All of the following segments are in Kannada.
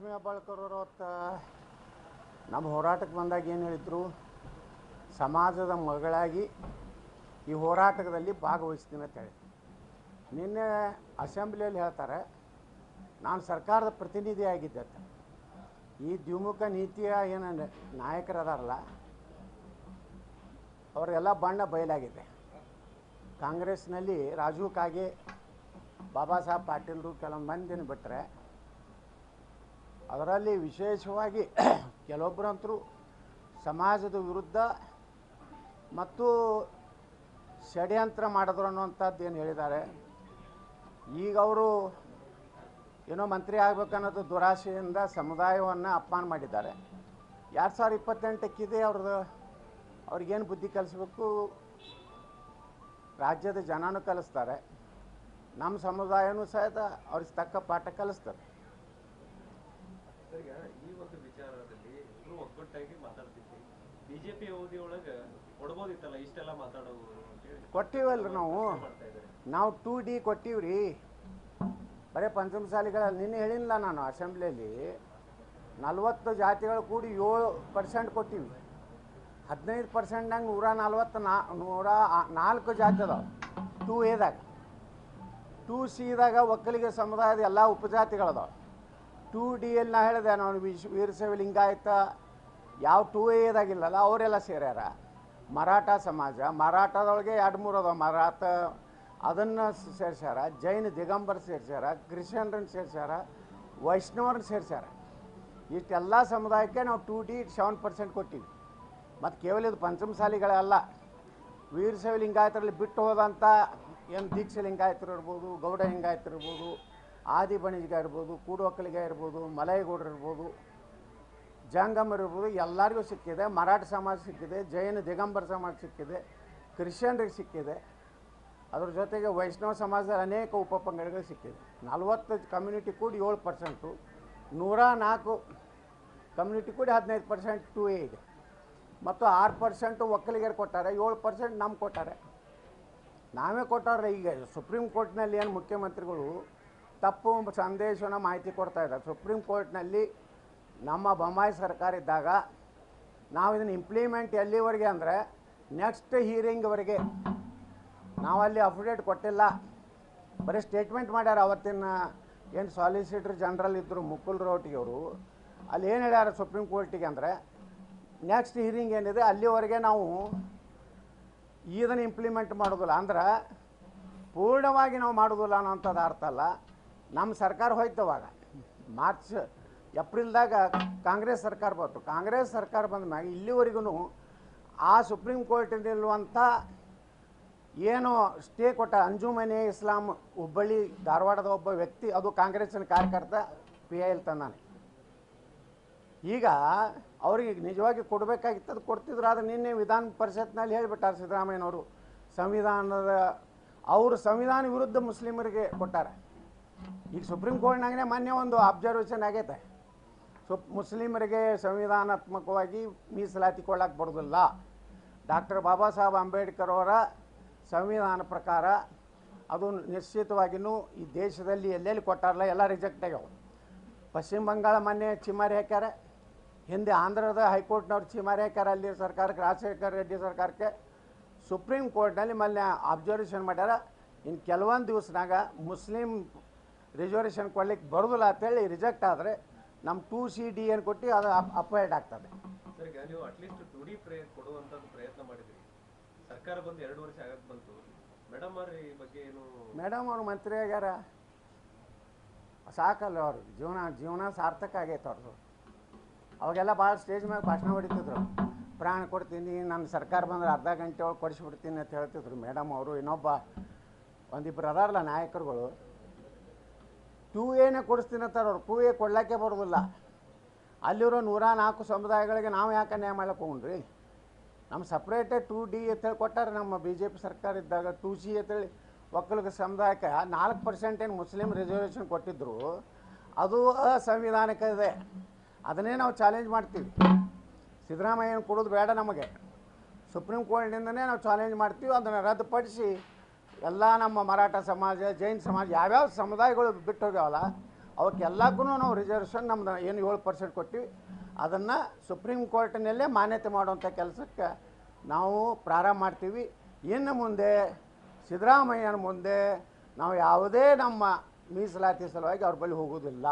ಲಕ್ಷ್ಮೀ ಹೆಬ್ಬಾಳ್ಕರ್ ಅವರು ಅವತ್ತು ನಮ್ಮ ಹೋರಾಟಕ್ಕೆ ಬಂದಾಗ ಏನು ಹೇಳಿದರು, ಸಮಾಜದ ಮಗಳಾಗಿ ಈ ಹೋರಾಟದಲ್ಲಿ ಭಾಗವಹಿಸ್ತೀನಿ ಅಂತ ಹೇಳಿ. ನಿನ್ನೆ ಅಸೆಂಬ್ಲಿಯಲ್ಲಿ ಹೇಳ್ತಾರೆ ನಾನು ಸರ್ಕಾರದ ಪ್ರತಿನಿಧಿ ಆಗಿದ್ದೆ ಅಂತ. ಈ ದ್ವಿಮುಖ ನೀತಿಯ ಏನು ನಾಯಕರದಾರಲ್ಲ ಅವರೆಲ್ಲ ಬಣ್ಣ ಬಯಲಾಗಿದೆ. ಕಾಂಗ್ರೆಸ್ನಲ್ಲಿ ರಾಜೀವ್ ಕಾಗೆ, ಬಾಬಾ ಸಾಹೇಬ್ ಪಾಟೀಲ್ರು ಕೆಲವೊಂದು ಮಂದಿನ ಬಿಟ್ಟರೆ, ಅದರಲ್ಲಿ ವಿಶೇಷವಾಗಿ ಕೆಲವೊಬ್ಬರಂತರೂ ಸಮಾಜದ ವಿರುದ್ಧ ಮತ್ತು ಷಡ್ಯಂತ್ರ ಮಾಡಿದ್ರು ಅನ್ನುವಂಥದ್ದು ಏನು ಹೇಳಿದ್ದಾರೆ. ಈಗ ಅವರು ಏನೋ ಮಂತ್ರಿ ಆಗಬೇಕನ್ನೋದು ದುರಾಶೆಯಿಂದ ಸಮುದಾಯವನ್ನು ಅಪಮಾನ ಮಾಡಿದ್ದಾರೆ. 2028ಕ್ಕಿದೆ ಅವ್ರದ್ದು. ಅವ್ರಿಗೇನು ಬುದ್ಧಿ ಕಲಿಸ್ಬೇಕು, ರಾಜ್ಯದ ಜನನೂ ಕಲಿಸ್ತಾರೆ, ನಮ್ಮ ಸಮುದಾಯನೂ ಸಹಿತ ಅವ್ರಿಗೆ ತಕ್ಕ ಪಾಠ ಕಲಿಸ್ತಾರೆ. ಈ ಒಂದು ವಿಚಾರದಲ್ಲಿ ಇಬ್ಬರು ಒಗ್ಗಟ್ಟಾಗಿ ಮಾತಾಡ್ತಿದ್ವಿ. ಬಿಜೆಪಿ ಅವಧಿ ಒಳಗೆ ಕೊಡ್ಬೋದಿತ್ತಲ್ಲ ಇಷ್ಟೆಲ್ಲ ಮಾತಾಡೋದು ಅಂತೇಳಿ. ಕೊಟ್ಟಿವಲ್ರಿ ನಾವು 2D ಕೊಟ್ಟಿವ್ರಿ. ಬರೀ ಪಂಚಮಸಾಲಿಗಳಲ್ಲಿ ನಿನ್ನೆ ಹೇಳಿಲ್ಲ ನಾನು ಅಸೆಂಬ್ಲಿಯಲ್ಲಿ 40 ಜಾತಿಗಳು ಕೂಡಿ 7% ಕೊಟ್ಟಿವಿ. 15%ನಾಗ 104 ಜಾತಿ ಅದಾವೆ 2Aದಾಗ. 2Cದಾಗ ಒಕ್ಕಲಿಗ ಸಮುದಾಯದ ಎಲ್ಲ ಉಪಜಾತಿಗಳದಾವೆ. 2Dಯಲ್ಲಿ ನಾ ಹೇಳಿದೆ ನಾನು ವೀರಶೈವ ಲಿಂಗಾಯತ ಯಾವ 2Aದಾಗಿಲ್ಲಲ್ಲ ಅವರೆಲ್ಲ ಸೇರ್ಯಾರ. ಮರಾಠ ಸಮಾಜ, ಮರಾಠದೊಳಗೆ 2-3 ಅದಾವೆ. ಮರಾಠ ಅದನ್ನು ಸೇರ್ಸ್ಯಾರ, ಜೈನ ದಿಗಂಬರ್ ಸೇರ್ಸ್ಯಾರ, ಕ್ರಿಶ್ಚಿಯನ್ರನ್ನ ಸೇರ್ಸ್ಯಾರ, ವೈಷ್ಣವ್ರನ್ನ ಸೇರ್ಸ್ಯಾರ. ಇಷ್ಟೆಲ್ಲ ಸಮುದಾಯಕ್ಕೆ ನಾವು 2D 7% ಕೊಟ್ಟಿವಿ. ಮತ್ತು ಕೇವಲ ಇದು ಪಂಚಮಸಾಲಿಗಳಲ್ಲ, ವೀರಶೈವ ಲಿಂಗಾಯತರಲ್ಲಿ ಬಿಟ್ಟು ಹೋದಂಥ ಏನು ದೀಕ್ಷೆ ಲಿಂಗಾಯತರು ಇರ್ಬೋದು, ಗೌಡ ಲಿಂಗಾಯತರು ಇರ್ಬೋದು, ಆದಿ ಬಣಿಜ್ಗ ಇರ್ಬೋದು, ಕೂಡು ಒಕ್ಕಲಿಗ ಇರ್ಬೋದು, ಮಲೈಗೌಡರು ಇರ್ಬೋದು, ಜಂಗಮರು ಇರ್ಬೋದು, ಎಲ್ಲರಿಗೂ ಸಿಕ್ಕಿದೆ. ಮರಾಠ ಸಮಾಜ ಸಿಕ್ಕಿದೆ, ಜೈನ ದಿಗಂಬರ ಸಮಾಜ ಸಿಕ್ಕಿದೆ, ಕ್ರಿಶ್ಚಿಯನ್ರಿಗೆ ಸಿಕ್ಕಿದೆ. ಅದ್ರ ಜೊತೆಗೆ ವೈಷ್ಣವ ಸಮಾಜದ ಅನೇಕ ಉಪಪಂಗಡಗಳು ಸಿಕ್ಕಿದೆ. 40 ಕಮ್ಯುನಿಟಿ ಕೂಡಿ 7%, 104 ಕಮ್ಯುನಿಟಿ ಕೂಡಿ 15% 2A ಇದೆ. ಮತ್ತು 6% ಒಕ್ಕಲಿಗರು ಕೊಟ್ಟಾರೆ, 7% ನಮ್ಗೆ ಕೊಟ್ಟಾರೆ. ನಾವೇ ಕೊಟ್ಟಾರೆ. ಈಗ ಸುಪ್ರೀಂ ಕೋರ್ಟ್ನಲ್ಲಿ ಏನು ಮುಖ್ಯಮಂತ್ರಿಗಳು ತಪ್ಪು ಸಂದೇಶನ ಮಾಹಿತಿ ಕೊಡ್ತಾ ಇದ್ದಾರೆ. ಸುಪ್ರೀಂ ಕೋರ್ಟ್ನಲ್ಲಿ ನಮ್ಮ ಬೊಮ್ಮಾಯಿ ಸರ್ಕಾರ ಇದ್ದಾಗ ನಾವು ಇದನ್ನು ಇಂಪ್ಲಿಮೆಂಟ್ ಎಲ್ಲಿವರೆಗೆ ಅಂದರೆ ನೆಕ್ಸ್ಟ್ ಹೀರಿಂಗ್ವರೆಗೆ ನಾವಲ್ಲಿ ಅಫಿಡೇಟ್ ಕೊಟ್ಟಿಲ್ಲ, ಬರೀ ಸ್ಟೇಟ್ಮೆಂಟ್ ಮಾಡ್ಯಾರ. ಅವತ್ತಿನ ಏನು ಸಾಲಿಸಿಟರ್ ಜನರಲ್ ಇದ್ದರು ಮುಕುಲ್ ರೋಹ್ಟಗಿ ಅವರು, ಅಲ್ಲಿ ಏನು ಹೇಳ್ಯಾರ ಸುಪ್ರೀಂ ಕೋರ್ಟಿಗೆ ಅಂದರೆ ನೆಕ್ಸ್ಟ್ ಹೀರಿಂಗ್ ಏನಿದೆ ಅಲ್ಲಿವರೆಗೆ ನಾವು ಇದನ್ನು ಇಂಪ್ಲಿಮೆಂಟ್ ಮಾಡೋದಿಲ್ಲ. ಅಂದ್ರೆ ಪೂರ್ಣವಾಗಿ ನಾವು ಮಾಡೋದಿಲ್ಲ ಅನ್ನೋಂಥದ್ದು ಅರ್ಥ ಅಲ್ಲ. ನಮ್ಮ ಸರ್ಕಾರ ಹೋಯ್ತವಾಗ ಏಪ್ರಿಲ್ದಾಗ ಕಾಂಗ್ರೆಸ್ ಸರ್ಕಾರ ಬಂತು. ಕಾಂಗ್ರೆಸ್ ಸರ್ಕಾರ ಬಂದ ಮ್ಯಾಗ ಇಲ್ಲಿವರೆಗೂ ಆ ಸುಪ್ರೀಂ ಕೋರ್ಟಿನಲ್ಲಿರುವಂಥ ಏನು ಸ್ಟೇ ಕೊಟ್ಟ ಅಂಜುಮನೆ ಇಸ್ಲಾಂ ಹುಬ್ಬಳ್ಳಿ ಧಾರವಾಡದ ಒಬ್ಬ ವ್ಯಕ್ತಿ, ಅದು ಕಾಂಗ್ರೆಸ್ಸಿನ ಕಾರ್ಯಕರ್ತ PIL ತಂದಾನೆ. ಈಗ ಅವ್ರಿಗೆ ನಿಜವಾಗಿ ಕೊಡಬೇಕಾಗಿತ್ತು, ಅದು ಕೊಡ್ತಿದ್ರು. ಆದರೆ ನಿನ್ನೆ ವಿಧಾನ ಪರಿಷತ್ನಲ್ಲಿ ಹೇಳಿಬಿಟ್ಟಾರೆ ಸಿದ್ದರಾಮಯ್ಯನವರು, ಅವರು ಸಂವಿಧಾನ ವಿರುದ್ಧ ಮುಸ್ಲಿಮರಿಗೆ ಕೊಟ್ಟಾರೆ. ಈಗ ಸುಪ್ರೀಂ ಕೋರ್ಟ್ನಾಗೇ ಮೊನ್ನೆ ಒಂದು ಅಬ್ಸರ್ವೇಷನ್ ಆಗೈತೆ, ಮುಸ್ಲಿಮರಿಗೆ ಸಂವಿಧಾನಾತ್ಮಕವಾಗಿ ಮೀಸಲಾತಿ ಕೊಡಕ್ಕೆ ಬರೋದಿಲ್ಲ. ಡಾಕ್ಟರ್ ಬಾಬಾ ಸಾಹೇಬ್ ಅಂಬೇಡ್ಕರ್ ಅವರ ಸಂವಿಧಾನ ಪ್ರಕಾರ ಅದು ನಿಶ್ಚಿತವಾಗಿಯೂ ಈ ದೇಶದಲ್ಲಿ ಎಲ್ಲೆಲ್ಲಿ ಕೊಟ್ಟಾರಲ್ಲ ಎಲ್ಲ ರಿಜೆಕ್ಟ್ ಆಗ್ಯಾವ. ಪಶ್ಚಿಮ ಬಂಗಾಳ ಮೊನ್ನೆ ಚಿಮಾರಿ ಹಾಕ್ಯಾರ, ಹಿಂದೆ ಆಂಧ್ರದ ಹೈಕೋರ್ಟ್ನವ್ರು ಚಿಮಾರಿ ಹಾಕ್ಯಾರ ಅಲ್ಲಿ ಸರ್ಕಾರಕ್ಕೆ, ರಾಜಶೇಖರ್ ರೆಡ್ಡಿ ಸರ್ಕಾರಕ್ಕೆ. ಸುಪ್ರೀಂ ಕೋರ್ಟ್ನಲ್ಲಿ ಮೊನ್ನೆ ಅಬ್ಸರ್ವೇಷನ್ ಮಾಡ್ಯಾರ, ಇನ್ನು ಕೆಲವೊಂದು ದಿವಸನಾಗ ಮುಸ್ಲಿಂ ರಿಸರ್ವೇಷನ್ ಕೊಡ್ಲಿಕ್ಕೆ ಬರೋದಿಲ್ಲ ಅಂತೇಳಿ ರಿಜೆಕ್ಟ್ ಆದರೆ ನಮ್ಮ 2CD ಏನು ಕೊಟ್ಟು ಅದು ಅಪಾಯ್ಡ್ ಆಗ್ತದೆ. ಸರ್, ಈಗ ನೀವು ಅಟ್ಲೀಸ್ಟ್ 2D ಕೊಡುವಂಥದ್ದು ಪ್ರಯತ್ನ ಮಾಡಿದ್ರಿ. ಸರ್ಕಾರ ಬಂದು 2 ವರ್ಷ ಆಗಕ್ಕೆ ಬಂತು. ಮೇಡಮ್ ಅವ್ರ ಈ ಬಗ್ಗೆ ಏನು? ಮೇಡಮ್ ಅವರು ಮಂತ್ರಿ ಆಗ್ಯಾರ, ಸಾಕಲ್ಲ ಅವ್ರು ಜೀವನ ಸಾರ್ಥಕ ಆಗೈತೆ ಅವ್ರದ್ದು. ಅವಾಗೆಲ್ಲ ಭಾಳ ಸ್ಟೇಜ್ ಮೇಲೆ ಭಾಷಣ ಹೊಡಿತಿದ್ರು, ಪ್ರಾಣ ಕೊಡ್ತೀನಿ, ನನ್ನ ಸರ್ಕಾರ ಬಂದ್ರೆ ಅರ್ಧ ಗಂಟೆ ಒಳಗೆ ಕೊಡಿಸ್ಬಿಡ್ತೀನಿ ಅಂತ ಹೇಳ್ತಿದ್ರು ಮೇಡಮ್ ಅವರು. ಇನ್ನೊಬ್ಬ ಒಂದಿಬ್ಬರು ಅದಾರಲ್ಲ ನಾಯಕರುಗಳು 2Aನೇ ಕೊಡಿಸ್ತೀನಿ ಅಂತಾರೆ. ಅವ್ರು 2A ಕೊಡ್ಲಿಕ್ಕೆ ಬರೋದಿಲ್ಲ. ಅಲ್ಲಿರೋ 104 ಸಮುದಾಯಗಳಿಗೆ ನಾವು ಯಾಕೆ ನ್ಯಾಯ ಮಾಡ್ಲಿಕ್ಕೆ ಹೋಗ್ರಿ? ನಮ್ಮ ಸಪ್ರೇಟೇ 2D ಅಂತೇಳಿ ಕೊಟ್ಟಾರೆ ನಮ್ಮ BJP ಸರ್ಕಾರ ಇದ್ದಾಗ. 2C ಅಂತೇಳಿ ಒಕ್ಕಲಿಗ ಸಮುದಾಯಕ್ಕೆ 4% ಏನು ಮುಸ್ಲಿಂ ರಿಸರ್ವೇಷನ್ ಕೊಟ್ಟಿದ್ದರು, ಅದು ಅಸಂವಿಧಾನಿಕ ಇದೆ. ಅದನ್ನೇ ನಾವು ಚಾಲೆಂಜ್ ಮಾಡ್ತೀವಿ. ಸಿದ್ದರಾಮಯ್ಯನ ಕೊಡೋದು ಬೇಡ ನಮಗೆ, ಸುಪ್ರೀಂ ಕೋರ್ಟ್ನಿಂದನೇ ನಾವು ಚಾಲೆಂಜ್ ಮಾಡ್ತೀವಿ. ಅದನ್ನು ರದ್ದುಪಡಿಸಿ ಎಲ್ಲ ನಮ್ಮ ಮರಾಠ ಸಮಾಜ, ಜೈನ್ ಸಮಾಜ, ಯಾವ್ಯಾವ ಸಮುದಾಯಗಳು ಬಿಟ್ಟು ಹೋಗ್ಯಾವಲ್ಲ ಅವಕ್ಕೆಲ್ಲಕ್ಕೂ ನಾವು ರಿಸರ್ವೇಷನ್ ನಮ್ದು ಏನು 7% ಕೊಟ್ಟಿವಿ ಅದನ್ನು ಸುಪ್ರೀಂ ಕೋರ್ಟಿನಲ್ಲೇ ಮಾನ್ಯತೆ ಮಾಡುವಂಥ ಕೆಲಸಕ್ಕೆ ನಾವು ಪ್ರಾರಂಭ ಮಾಡ್ತೀವಿ. ಇನ್ನು ಮುಂದೆ ಸಿದ್ದರಾಮಯ್ಯನ ಮುಂದೆ ನಾವು ಯಾವುದೇ ನಮ್ಮ ಮೀಸಲಾತಿ ಸಲುವಾಗಿ ಅವ್ರ ಬಳಿ ಹೋಗೋದಿಲ್ಲ.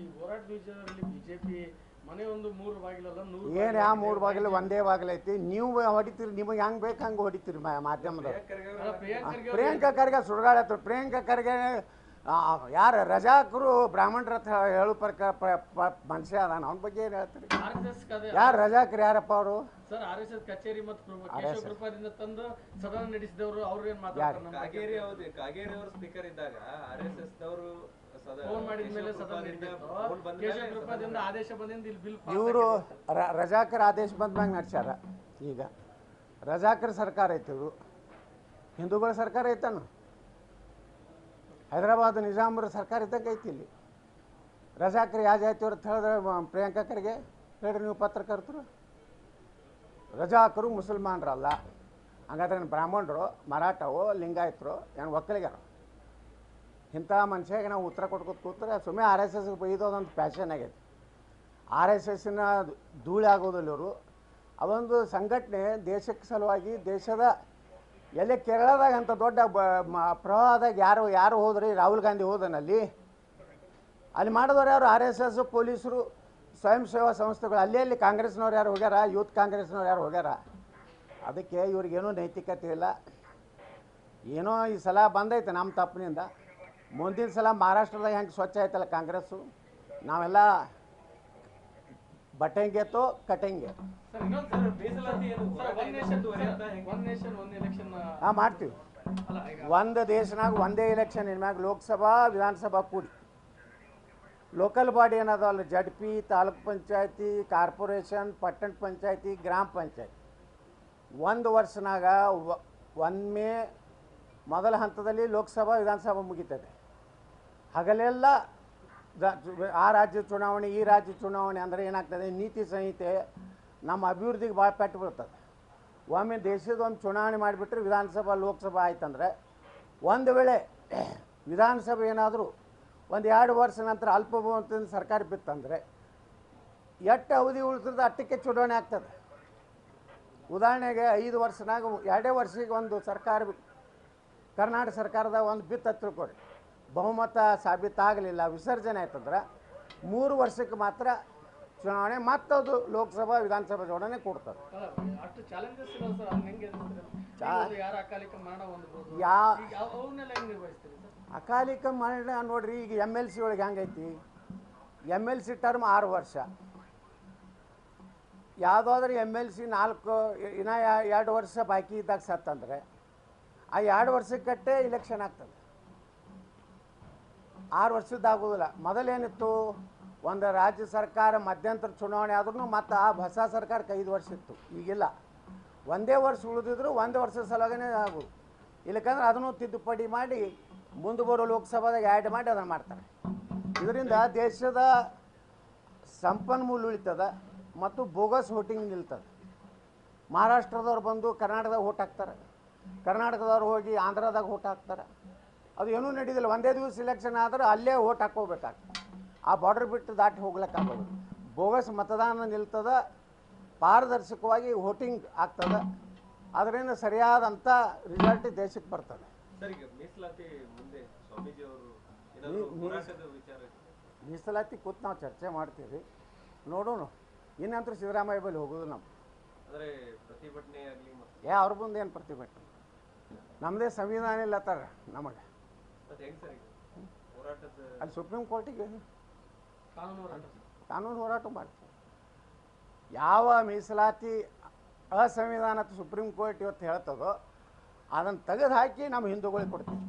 ಈ ಹೋರಾಟ ಬೀಜದಲ್ಲಿ ಬಿಜೆಪಿ ಮನೆ ಒಂದು 3 ಬಾಗಿಲಲ್ಲ 100 ಏನು ಯಾವ 3 ಬಾಗಿಲು ಒಂದೇ ಬಾಗಿಲು ಐತಿ. ನೀವು ಹೊಡಿತೀರಿ, ನಿಮಗೆ ಹೆಂಗೆ ಬೇಕು ಹಂಗೆ ಹೊಡಿತೀರಿ ಮಾಧ್ಯಮದವ್ರು. ಪ್ರಿಯಾಂಕಾ ಖರ್ಗೆ ಸುಡುಗಾಡ ಪ್ರಿಯಾಂಕಾ ಖರ್ಗೆ ಯಾರು ರಜಾಕರು ಬ್ರಾಹ್ಮಣರ ಹತ್ರ ಹೇಳು ಮನುಷ್ಯ ಅದಾನ, ಅವನ ಬಗ್ಗೆ ಏನು ಹೇಳ್ತೀರಿ? ಯಾರು ರಜಾಕರು ಯಾರಪ್ಪ ಅವರು? ಸರ್ RSS ಕಚೇರಿ ಮತ್ತು ಕೇಶವ ಕೃಪಾದಿಂದ ತಂದು ಸದನ ನಡೆಸಿದವರು ಅವ್ರು ಏನು ಮಾತಾಡ್ತಾರೆ? ಕಾಗೇರಿ ಅವರು ಸ್ಪೀಕರ್ ಇದ್ದಾಗ RSS ದವರು ಫೋನ್ ಮಾಡಿದ ಮೇಲೆ ಸದನ ನಡೆದಿತ್ತು. ಕೇಶವ ಕೃಪಾದಿಂದ ಆದೇಶ ಬಂದಿಂದ ಇಲ್ಲಿ ಬಿಲ್ ಇವರು ರಜಾಕರ್ ಆದೇಶ ಬಂದ ಮ್ಯಾಗ ನಡ್ಸ್ಯಾರ. ಈಗ ರಜಾಕರ್ ಸರ್ಕಾರ ಐತಿ, ಇವರು ಹಿಂದೂಗಳ ಸರ್ಕಾರ ಐತಾನು. ಹೈದರಾಬಾದ್ ನಿಜಾಮರ ಸರ್ಕಾರ ಇದ್ದಂಗೆ ಐತಿ. ಇಲ್ಲಿ ರಜಾಕರ್ ಯಾವ ಜಾತಿಯವ್ರು ಅಂತ ಹೇಳಿದ್ರೆ ಪ್ರಿಯಾಂಕಾ ಖರ್ಗೆ ಹೇಳ್ರಿ ನೀವು ಪತ್ರಕರ್ತರು. ರಜಾಕರು ಮುಸಲ್ಮಾನರಲ್ಲ, ಹಂಗಾದ್ರೆ ಬ್ರಾಹ್ಮಣರು, ಮರಾಠವೋ, ಲಿಂಗಾಯತರು, ಏನು ಒಕ್ಕಲಿಗರು? ಇಂಥ ಮನುಷ್ಯಗೆ ನಾವು ಉತ್ತರ ಕೊಟ್ಕೊತ ಕೂತ್ರೆ ಸುಮ್ಮನೆ RSSಗೆ ಬೈದೋದಂತ ಪ್ಯಾಷನ್ ಆಗೈತಿ. RSSನ ಧೂಳಿ ಆಗೋದಿಲ್ಲ ಇವರು. ಅವೊಂದು ಸಂಘಟನೆ ದೇಶಕ್ಕೆ ಸಲುವಾಗಿ ದೇಶದ ಎಲ್ಲೇ ಕೇರಳದಾಗ ಅಂಥ ದೊಡ್ಡ ಪ್ರವಾಹದಾಗ ಯಾರು ಹೋದ್ರಿ? ರಾಹುಲ್ ಗಾಂಧಿ ಹೋದನಲ್ಲಿ ಅಲ್ಲಿ ಮಾಡಿದವ್ರು ಯಾರು? RSS, ಪೊಲೀಸರು, ಸ್ವಯಂ ಸೇವಾ ಸಂಸ್ಥೆಗಳು. ಅಲ್ಲಿ ಕಾಂಗ್ರೆಸ್ನವ್ರು ಯಾರು ಹೋಗ್ಯಾರ? ಯೂತ್ ಕಾಂಗ್ರೆಸ್ನವ್ರು ಯಾರು ಹೋಗ್ಯಾರ? ಅದಕ್ಕೆ ಇವ್ರಿಗೇನೂ ನೈತಿಕತೆ ಇಲ್ಲ. ಏನೋ ಈ ಸಲ ಬಂದೈತೆ ನಮ್ಮ ತಪ್ಪಿನಿಂದ. ಮುಂದಿನ ಸಲ ಮಹಾರಾಷ್ಟ್ರದಾಗ ಹೆಂಗೆ ಸ್ವಚ್ಛ ಆಯ್ತಲ್ಲ ಕಾಂಗ್ರೆಸ್ಸು, ನಾವೆಲ್ಲ ಬಟ್ಟೆಂಗೆತ್ತೋ ಕಟ್ಟೆಂಗೆ ಮಾಡ್ತೀವಿ. ಒಂದು ದೇಶನಾಗ ಒಂದೇ ಎಲೆಕ್ಷನ್ ಇನ್ಮ್ಯಾಗ ಲೋಕಸಭಾ ವಿಧಾನಸಭಾ ಕೂಡಿ ಲೋಕಲ್ ಬಾಡಿ ಏನದಲ್ಲ, ZP, ತಾಲೂಕ್ ಪಂಚಾಯತಿ, ಕಾರ್ಪೊರೇಷನ್, ಪಟ್ಟಣ ಪಂಚಾಯತಿ, ಗ್ರಾಮ ಪಂಚಾಯತಿ, ಒಂದು ವರ್ಷನಾಗ ಒಮ್ಮೆ ಮೊದಲ ಹಂತದಲ್ಲಿ ಲೋಕಸಭಾ ವಿಧಾನಸಭಾ ಮುಗಿತದೆ. ಹಗಲೆಲ್ಲ ಆ ರಾಜ್ಯ ಚುನಾವಣೆ ಈ ರಾಜ್ಯ ಚುನಾವಣೆ ಅಂದರೆ ಏನಾಗ್ತದೆ? ನೀತಿ ಸಂಹಿತೆ ನಮ್ಮ ಅಭಿವೃದ್ಧಿಗೆ ಭಾಳ ಪೆಟ್ಟು ಬೀಳ್ತದೆ. ಒಮ್ಮೆ ದೇಶದ ಒಂದು ಚುನಾವಣೆ ಮಾಡಿಬಿಟ್ರೆ ವಿಧಾನಸಭಾ ಲೋಕಸಭಾ ಆಯ್ತಂದರೆ, ಒಂದು ವೇಳೆ ವಿಧಾನಸಭೆ ಏನಾದರೂ 1-2 ವರ್ಷ ನಂತರ ಅಲ್ಪಬಹುಮತದಿಂದ ಸರ್ಕಾರ ಬಿತ್ತಂದರೆ ಎಷ್ಟು ಅವಧಿ ಉಳಿತದೆ ಅಷ್ಟಕ್ಕೆ ಚುನಾವಣೆ ಆಗ್ತದೆ. ಉದಾಹರಣೆಗೆ 5 ವರ್ಷನಾಗ 2 ವರ್ಷಕ್ಕೆ ಒಂದು ಸರ್ಕಾರ ಕರ್ನಾಟಕ ಸರ್ಕಾರದ ಒಂದು ಬಿತ್ತ ತಿಳ್ಕೊರಿ, ಬಹುಮತ ಸಾಬೀತಾಗಲಿಲ್ಲ, ವಿಸರ್ಜನೆ ಆಯ್ತಂದ್ರೆ 3 ವರ್ಷಕ್ಕೆ ಮಾತ್ರ ಚುನಾವಣೆ, ಮತ್ತದು ಲೋಕಸಭಾ ವಿಧಾನಸಭಾ ಚುನಾವಣೆ ಕೊಡ್ತಾರೆ. ಅಷ್ಟು ಚಾಲೆಂಜಸ್ ಇಲ್ಲ ಸರ್. ಅದು ಹೆಂಗೆ ಯಾರು ಅಕಾಲಿಕ ಮರಣ ಹೊಂದಬಹುದು, ಅವನ್ನೆಲ್ಲ ಹೆಂಗೆ ನಿರ್ವಹಿಸ್ತೀರಿ ಸರ್? ಅಕಾಲಿಕ ಮರಣ ನೋಡ್ರಿ, ಈಗ MLC ಒಳಗೆ ಹೆಂಗೈತಿ? MLC ಟರ್ಮ್ 6 ವರ್ಷ. ಯಾವುದಾದ್ರೂ MLC 2 ವರ್ಷ ಬಾಕಿ ಇದ್ದಾಗ ಸತ್ತಂದರೆ ಆ 2 ವರ್ಷಕ್ಕಟ್ಟೆ ಇಲೆಕ್ಷನ್ ಆಗ್ತದೆ. 6 ವರ್ಷದ್ದಾಗೋದಿಲ್ಲ. ಮೊದಲೇನಿತ್ತು, ಒಂದು ರಾಜ್ಯ ಸರ್ಕಾರ ಮಧ್ಯಂತರ ಚುನಾವಣೆ ಆದ್ರೂ ಮತ್ತು ಆ ಹೊಸ ಸರ್ಕಾರಕ್ಕೆ 5 ವರ್ಷ ಇತ್ತು. ಈಗಿಲ್ಲ, ಒಂದೇ ವರ್ಷ ಉಳಿದಿದ್ರು 1 ವರ್ಷದ ಸಲುವಾಗೇ ಆಗೋದು. ಇಲ್ಲಕಂದ್ರೆ ಅದನ್ನು ತಿದ್ದುಪಡಿ ಮಾಡಿ ಮುಂದೆ ಬರೋ ಲೋಕಸಭಾದಾಗ ಆ್ಯಡ್ ಮಾಡಿ ಅದನ್ನು ಮಾಡ್ತಾರೆ. ಇದರಿಂದ ದೇಶದ ಸಂಪನ್ಮೂಲ ಉಳಿತದ ಮತ್ತು ಬೋಗಸ್ ವೋಟಿಂಗ್ ನಿಲ್ತದೆ. ಮಹಾರಾಷ್ಟ್ರದವ್ರು ಬಂದು ಕರ್ನಾಟಕದಾಗ ಓಟ್ ಹಾಕ್ತಾರೆ, ಕರ್ನಾಟಕದವ್ರು ಹೋಗಿ ಆಂಧ್ರದಾಗ ಓಟ್ ಹಾಕ್ತಾರೆ. ಅದು ಏನೂ ನಡೀದಿಲ್ಲ. ಒಂದೇ ದಿವಸ ಇಲೆಕ್ಷನ್ ಆದರೆ ಅಲ್ಲೇ ಓಟ್ ಹಾಕೋಬೇಕಾಗ್ತದೆ. ಆ ಬಾರ್ಡರ್ ಬಿಟ್ಟು ದಾಟಿ ಹೋಗ್ಲಿಕ್ಕಾಗೋದು. ಬೋಗಸ್ ಮತದಾನ ನಿಲ್ತದ, ಪಾರದರ್ಶಕವಾಗಿ ವೋಟಿಂಗ್ ಆಗ್ತದೆ. ಅದರಿಂದ ಸರಿಯಾದಂಥ ರಿಸಲ್ಟ್ ದೇಶಕ್ಕೆ ಬರ್ತದೆ. ಸರ್, ಈಗ ಮೀಸಲಾತಿ ಮುಂದೆ ಸ್ವಾಮೀಜಿ ಅವರು ಏನಾದರೂ ಹೋರಾಟದ ವಿಚಾರ ಮೀಸಲಾತಿ ಕೂತು ನಾವು ಚರ್ಚೆ ಮಾಡ್ತೀವಿ, ನೋಡೋಣ. ಇನ್ನಂತೂ ಸಿದ್ದರಾಮಯ್ಯ ಬಳಿ ಹೋಗೋದು ನಮ್ಮ ಅಂದರೆ ಪ್ರತಿಭಟನೆ ಆಗಲಿ ಅವ್ರ ಮುಂದೆ ಏನು ಪ್ರತಿಭಟನೆ? ನಮ್ಮದೇ ಸಂವಿಧಾನ ಇಲ್ಲತ್ತಾರ ನಮಗೆ. ಅದು ಹೆಂಗೆ ಸರ್? ಈಗ ಹೋರಾಟದ ಅಲ್ಲಿ ಸುಪ್ರೀಂ ಕೋರ್ಟಿಗೆ ಕಾನೂನು ಹೋರಾಟ ಮಾಡ್ತೀವಿ. ಯಾವ ಮೀಸಲಾತಿ ಅಸಂವಿಧಾನ ಸುಪ್ರೀಂ ಕೋರ್ಟ್ ಇವತ್ತು ಹೇಳ್ತದೋ ಅದನ್ನು ತೆಗೆದು ಹಾಕಿ ನಮ್ಮ ಹಿಂದೂಗಳಿಗೆ ಕೊಡ್ತೀವಿ.